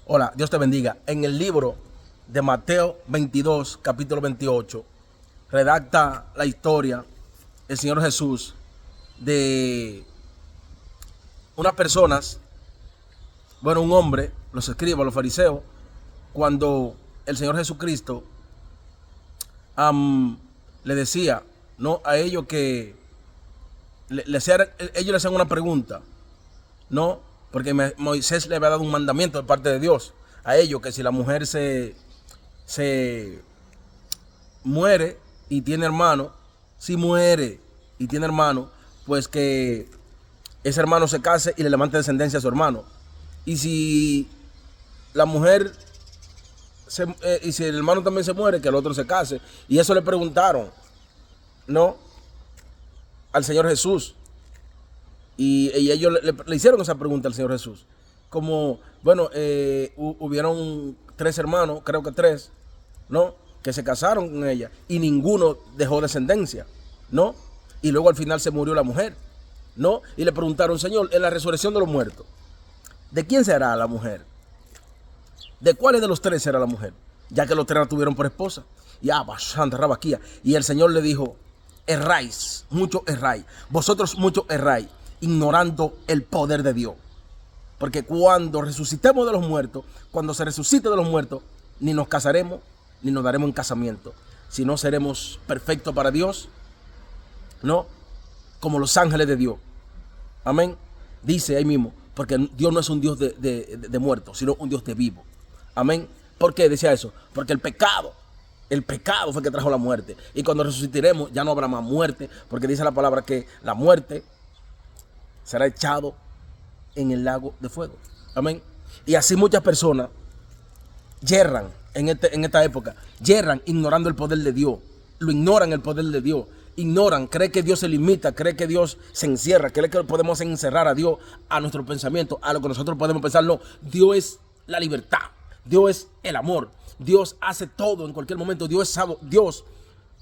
Hola, Dios te bendiga. En el libro de Mateo 22, capítulo 28, redacta la historia el Señor Jesús de unas personas, bueno, un hombre, los escribas, los fariseos, cuando el Señor Jesucristo le decía, ¿no?, a ellos que ellos le hacían una pregunta, ¿no? Porque Moisés le había dado un mandamiento de parte de Dios a ellos, que si la mujer se muere y tiene hermano, si muere y tiene hermano, pues que ese hermano se case y le levante descendencia a su hermano. Y si la mujer y si el hermano también se muere, que el otro se case. Y eso le preguntaron, ¿no?, al Señor Jesús. Y ellos le hicieron esa pregunta al Señor Jesús. Como, bueno, hubieron 3 hermanos, creo que 3, ¿no?, que se casaron con ella y ninguno dejó descendencia, ¿no? Y luego al final se murió la mujer, ¿no? Y le preguntaron, Señor, en la resurrección de los muertos, ¿de quién será la mujer? ¿De cuáles de los 3 será la mujer? Ya que los 3 la tuvieron por esposa. Y el Señor le dijo, erráis, mucho erráis. Vosotros mucho erráis, ignorando el poder de Dios. Porque cuando resucitemos de los muertos, cuando se resucite de los muertos, ni nos casaremos, ni nos daremos en casamiento, sino seremos perfectos para Dios, ¿no?, como los ángeles de Dios. Amén. Dice ahí mismo, porque Dios no es un Dios de muertos, sino un Dios de vivo. Amén. ¿Por qué decía eso? Porque el pecado fue que trajo la muerte. Y cuando resucitaremos ya no habrá más muerte, porque dice la palabra que la muerte será echado en el lago de fuego. Amén. Y así muchas personas yerran en esta época, yerran ignorando el poder de Dios. Lo ignoran el poder de Dios. Ignoran, cree que Dios se limita, cree que Dios se encierra, cree que podemos encerrar a Dios a nuestro pensamiento, a lo que nosotros podemos pensar. No, Dios es la libertad, Dios es el amor, Dios hace todo en cualquier momento. Dios,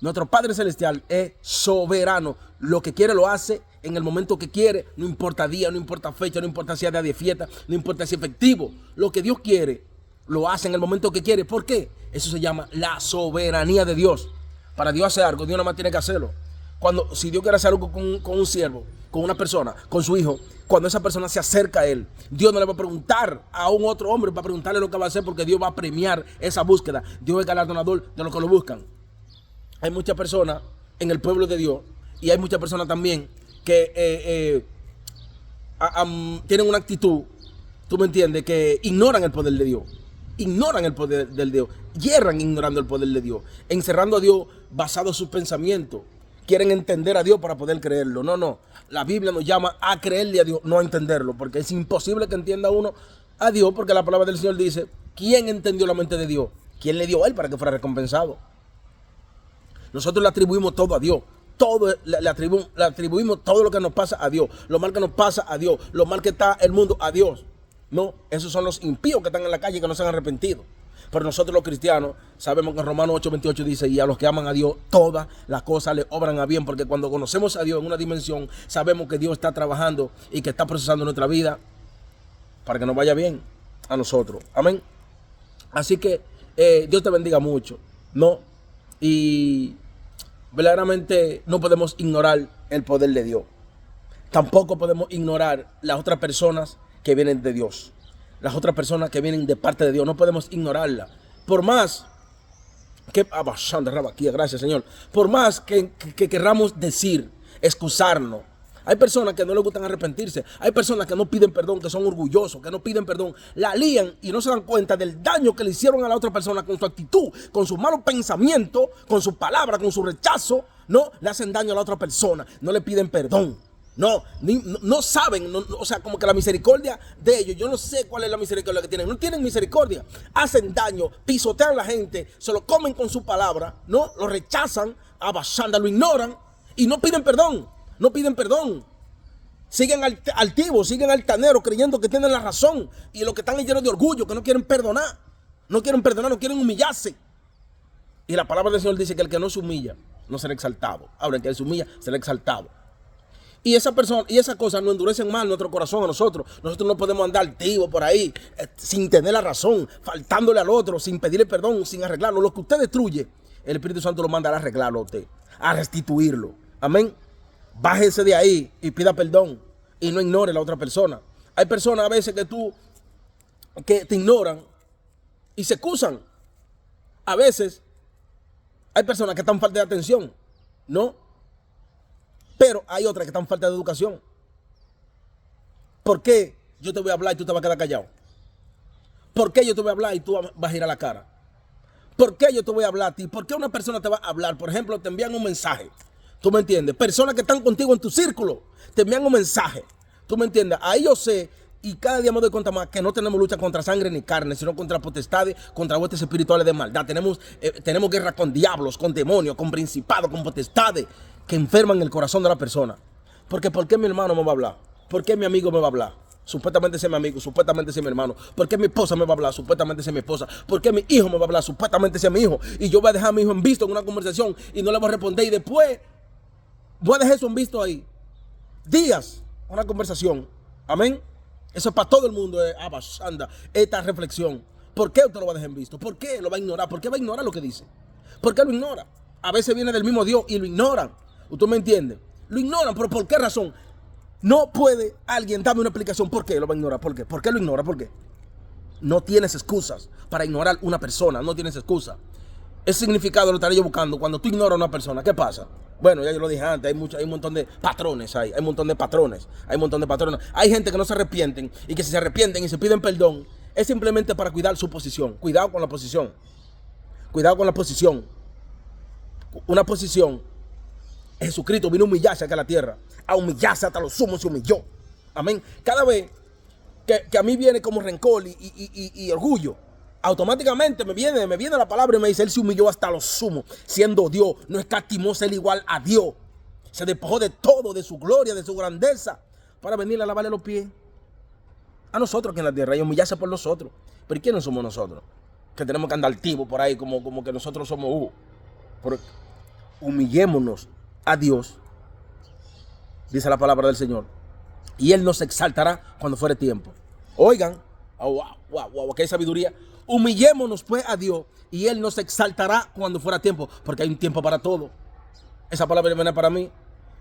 nuestro Padre Celestial, es soberano. Lo que quiere lo hace en el momento que quiere, no importa día, no importa fecha, no importa si es día de fiesta, no importa si es efectivo. Lo que Dios quiere, lo hace en el momento que quiere. ¿Por qué? Eso se llama la soberanía de Dios. Para Dios hacer algo, Dios nada más tiene que hacerlo. Si Dios quiere hacer algo con un siervo, con una persona, con su hijo, cuando esa persona se acerca a él, Dios no le va a preguntar a un otro hombre para preguntarle lo que va a hacer, porque Dios va a premiar esa búsqueda. Dios es galardonador de los que lo buscan. Hay muchas personas en el pueblo de Dios, y hay muchas personas también que tienen una actitud, tú me entiendes, que ignoran el poder de Dios. Ignoran el poder del Dios, yerran ignorando el poder de Dios, encerrando a Dios basado en sus pensamientos. Quieren entender a Dios para poder creerlo. No. La Biblia nos llama a creerle a Dios, no a entenderlo, porque es imposible que entienda uno a Dios, porque la palabra del Señor dice, ¿quién entendió la mente de Dios? ¿Quién le dio a él para que fuera recompensado? Nosotros le atribuimos todo a Dios. Le atribuimos todo lo que nos pasa a Dios, lo mal que nos pasa a Dios, lo mal que está el mundo a Dios. No, esos son los impíos que están en la calle, que no se han arrepentido. Pero nosotros los cristianos sabemos que en Romanos 8:28 dice, y a los que aman a Dios, todas las cosas le obran a bien, porque cuando conocemos a Dios en una dimensión, sabemos que Dios está trabajando y que está procesando nuestra vida para que nos vaya bien a nosotros. Amén. Así que Dios te bendiga mucho, ¿no? Y verdaderamente no podemos ignorar el poder de Dios. Tampoco podemos ignorar las otras personas que vienen de Dios, las otras personas que vienen de parte de Dios. No podemos ignorarla. Por más que, gracias Señor, por más que querramos decir, excusarnos, hay personas que no les gustan arrepentirse, hay personas que no piden perdón, que son orgullosos, que no piden perdón, la lían y no se dan cuenta del daño que le hicieron a la otra persona con su actitud, con su malo pensamiento, con su palabra, con su rechazo. No, le hacen daño a la otra persona, no le piden perdón. No saben, o sea, como que la misericordia de ellos, yo no sé cuál es la misericordia que tienen, no tienen misericordia, hacen daño, pisotean a la gente, se lo comen con su palabra, ¿no? Lo rechazan, lo ignoran y no piden perdón, siguen altivos, siguen altaneros, creyendo que tienen la razón, y los que están llenos de orgullo, que no quieren perdonar, no quieren humillarse. Y la palabra del Señor dice que el que no se humilla no será exaltado. Ahora, el que se humilla será exaltado. Y esa persona y esas cosas nos endurecen más nuestro corazón a nosotros. Nosotros no podemos andar altivos por ahí, sin tener la razón, faltándole al otro, sin pedirle perdón, sin arreglarlo. Lo que usted destruye, el Espíritu Santo lo mandará a arreglarlo a usted, a restituirlo. Amén. Bájese de ahí y pida perdón y no ignore a la otra persona. Hay personas a veces que te ignoran y se excusan. A veces hay personas que están falta de atención, ¿no? Pero hay otras que están falta de educación. ¿Por qué yo te voy a hablar y tú te vas a quedar callado? ¿Por qué yo te voy a hablar y tú vas a girar la cara? ¿Por qué yo te voy a hablar a ti? ¿Por qué una persona te va a hablar? Por ejemplo, te envían un mensaje. ¿Tú me entiendes? Personas que están contigo en tu círculo te envían un mensaje. ¿Tú me entiendes? Ahí yo sé, y cada día me doy cuenta más, que no tenemos lucha contra sangre ni carne, sino contra potestades, contra huestes espirituales de maldad. Tenemos guerra con diablos, con demonios, con principados, con potestades que enferman el corazón de la persona. Porque ¿por qué mi hermano me va a hablar? ¿Por qué mi amigo me va a hablar? Supuestamente sea mi amigo, supuestamente sea mi hermano. ¿Por qué mi esposa me va a hablar? Supuestamente sea mi esposa. ¿Por qué mi hijo me va a hablar? Supuestamente sea mi hijo. Y yo voy a dejar a mi hijo en visto en una conversación y no le voy a responder. Y después voy a dejar eso en visto ahí. Días, una conversación. Amén. Eso es para todo el mundo. Anda, esta reflexión. ¿Por qué usted lo va a dejar en visto? ¿Por qué lo va a ignorar? ¿Por qué va a ignorar lo que dice? ¿Por qué lo ignora? A veces viene del mismo Dios y lo ignoran. ¿Usted me entiende? Lo ignoran, pero ¿por qué razón? No puede alguien darme una explicación por qué lo va a ignorar. ¿Por qué? ¿Por qué lo ignora? ¿Por qué? No tienes excusas para ignorar una persona. No tienes excusa. Ese significado lo estaré yo buscando. Cuando tú ignoras a una persona, ¿qué pasa? Bueno, ya yo lo dije antes, hay un montón de patrones ahí. Hay un montón de patrones. Hay gente que no se arrepienten y que si se arrepienten y se piden perdón, es simplemente para cuidar su posición. Cuidado con la posición. Cuidado con la posición. Una posición. Jesucristo vino a humillarse acá a la tierra. A humillarse hasta los sumos se humilló. Amén. Cada vez que a mí viene como rencor y orgullo, automáticamente me viene la palabra y me dice, él se humilló hasta los sumos, siendo Dios, no escatimó ser igual a Dios. Se despojó de todo, de su gloria, de su grandeza, para venir a lavarle los pies a nosotros aquí en la tierra y humillarse por nosotros. Pero ¿quiénes somos nosotros? Que tenemos que andar altivos por ahí como que nosotros somos humillémonos a Dios, dice la palabra del Señor, y Él nos exaltará cuando fuere tiempo. Oigan, wow, qué sabiduría. Humillémonos pues a Dios y Él nos exaltará cuando fuera tiempo, porque hay un tiempo para todo. Esa palabra viene para mí.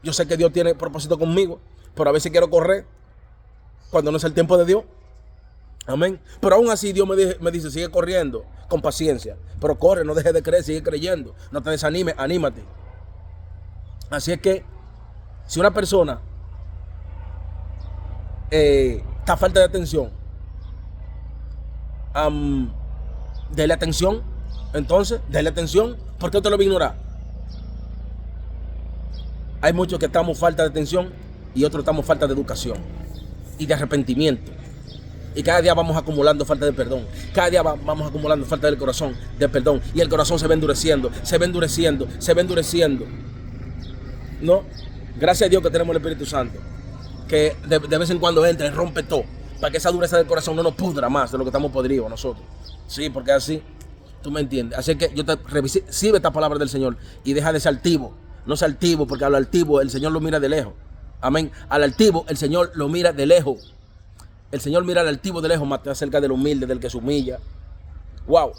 Yo sé que Dios tiene propósito conmigo, pero a veces quiero correr cuando no es el tiempo de Dios. Amén. Pero aún así Dios me dice, sigue corriendo con paciencia, pero corre, no dejes de creer, sigue creyendo, no te desanimes, anímate. Así es que si una persona está a falta de atención, dele atención. Entonces, dele atención. ¿Por qué usted lo va a ignorar? Hay muchos que estamos falta de atención y otros estamos falta de educación y de arrepentimiento. Y cada día vamos acumulando falta de perdón. Cada día vamos acumulando falta del corazón, de perdón. Y el corazón se va endureciendo, se va endureciendo, se va endureciendo. ¿No? Gracias a Dios que tenemos el Espíritu Santo, que de vez en cuando entra y rompe todo, para que esa dureza del corazón no nos pudra más de lo que estamos podridos nosotros. Sí, porque así, tú me entiendes. Así que yo te recibe esta palabra del Señor y deja de ser altivo. No ser altivo, porque al altivo el Señor lo mira de lejos. Amén. Al altivo el Señor lo mira de lejos. El Señor mira al altivo de lejos, más cerca del humilde, del que se humilla. Wow.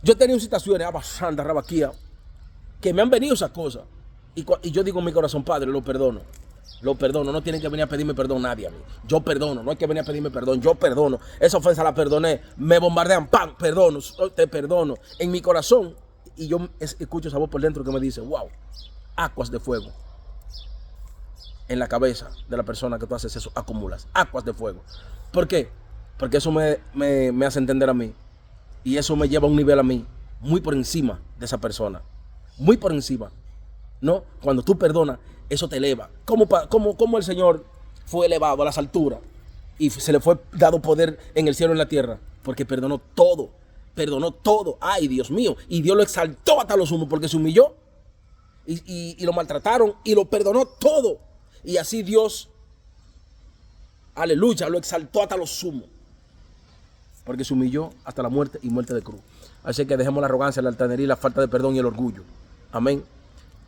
Yo he tenido situaciones, Santa Rabaquía, que me han venido esas cosas. Y yo digo en mi corazón, Padre, lo perdono. Lo perdono, no tienen que venir a pedirme perdón nadie a mí. Yo perdono, no hay que venir a pedirme perdón, yo perdono. Esa ofensa la perdoné, me bombardean, ¡pam! Perdono, te perdono. En mi corazón, y yo escucho esa voz por dentro que me dice, wow, aguas de fuego. En la cabeza de la persona que tú haces eso, acumulas aguas de fuego. ¿Por qué? Porque eso me hace entender a mí. Y eso me lleva a un nivel a mí, muy por encima de esa persona. Muy por encima. ¿No? Cuando tú perdonas, eso te eleva. ¿Cómo el Señor fue elevado a las alturas y se le fue dado poder en el cielo y en la tierra? Porque perdonó todo. Perdonó todo. Ay, Dios mío. Y Dios lo exaltó hasta lo sumo porque se humilló y lo maltrataron y lo perdonó todo. Y así Dios, aleluya, lo exaltó hasta lo sumo. Porque se humilló hasta la muerte y muerte de cruz. Así que dejemos la arrogancia, la altanería, la falta de perdón y el orgullo. Amén.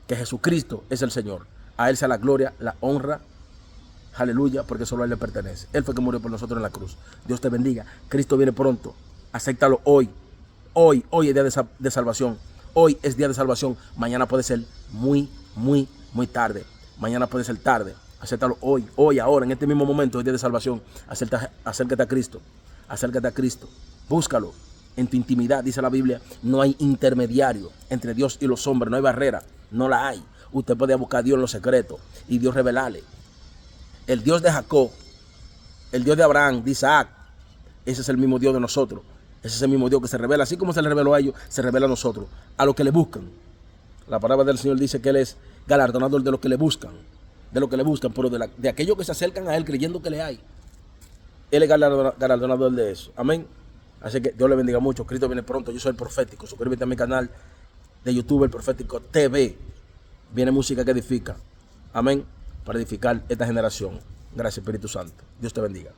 Que Jesucristo es el Señor. A Él sea la gloria, la honra, aleluya, porque solo a Él le pertenece. Él fue que murió por nosotros en la cruz. Dios te bendiga. Cristo viene pronto. Acéptalo hoy. Hoy es día de salvación. Hoy es día de salvación. Mañana puede ser muy tarde. Mañana puede ser tarde. Acéptalo hoy, ahora, en este mismo momento es día de salvación. Acércate a Cristo. Acércate a Cristo. Búscalo en tu intimidad. Dice la Biblia, no hay intermediario entre Dios y los hombres. No hay barrera. No la hay. Usted puede buscar a Dios en los secretos y Dios revelarle. El Dios de Jacob, el Dios de Abraham, de Isaac, ese es el mismo Dios de nosotros. Ese es el mismo Dios que se revela. Así como se le reveló a ellos, se revela a nosotros. A los que le buscan. La palabra del Señor dice que Él es galardonador de los que le buscan. De los que le buscan, pero de aquellos que se acercan a Él creyendo que le hay. Él es galardonador de eso. Amén. Así que Dios le bendiga mucho. Cristo viene pronto. Yo soy el Profético. Suscríbete a mi canal de YouTube, el Profético TV. Viene música que edifica. Amén. Para edificar esta generación. Gracias, Espíritu Santo. Dios te bendiga.